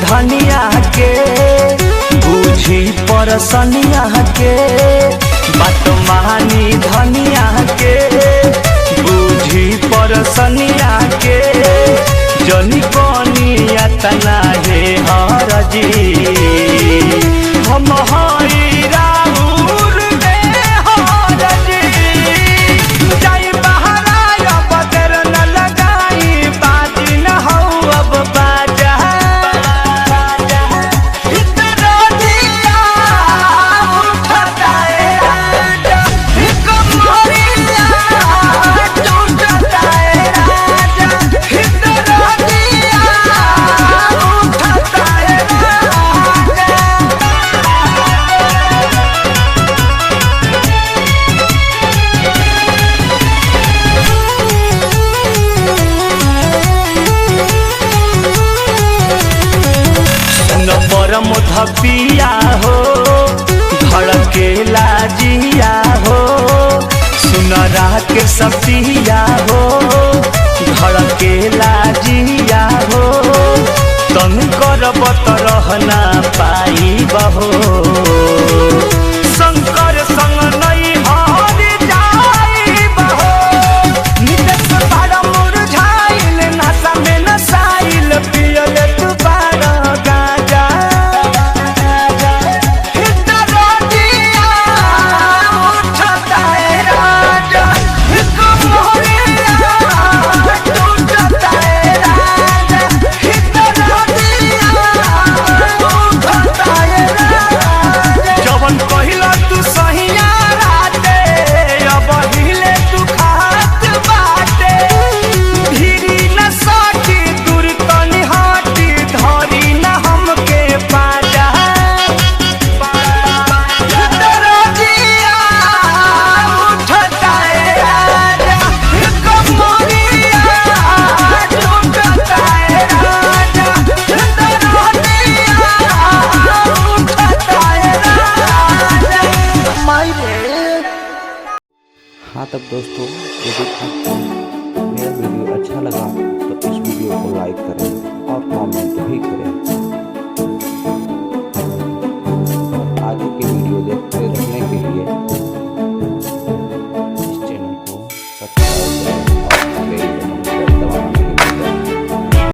धनिया के बूझी परसनिया के बात मानी धनिया के बूझी परसनिया के जनी कनिया तना हे हरजी हम हई राउर में हरजी जाई बहरा अब देर न लगाई बाजी न हो अब बाजा इतना दिया उठता है राजा कमरिया टूटता है राजा इतना दिया उठता है राजा। न परम धपिया हो धड़के लाजिया हो सुनरा के सपिया हो धड़के लाजिया हो तन करब त रहना पाई बहो शंकर संग नहीं हरि जाई बहो नितेश बाड़ा मुरझाइल नशा में नसाइल पियल तू बाड़ा गाजा इतना दिया उठता है राजा कमरिया टूटता है राजा इतना दिया उठता है राजा जवन कहिला तू सहिया राते अब हिले तू खात बाटे धीरी न साटी दूर तनी हाटी धरी न हमके पाजा इतना दिया उठता है राजा कमरिया टूटता है राजा इतना दिया उठता है राजा मायरे। हाँ तब दोस्तों, यदि आपको मेरा वीडियो अच्छा लगा तो इस वीडियो को लाइक करें।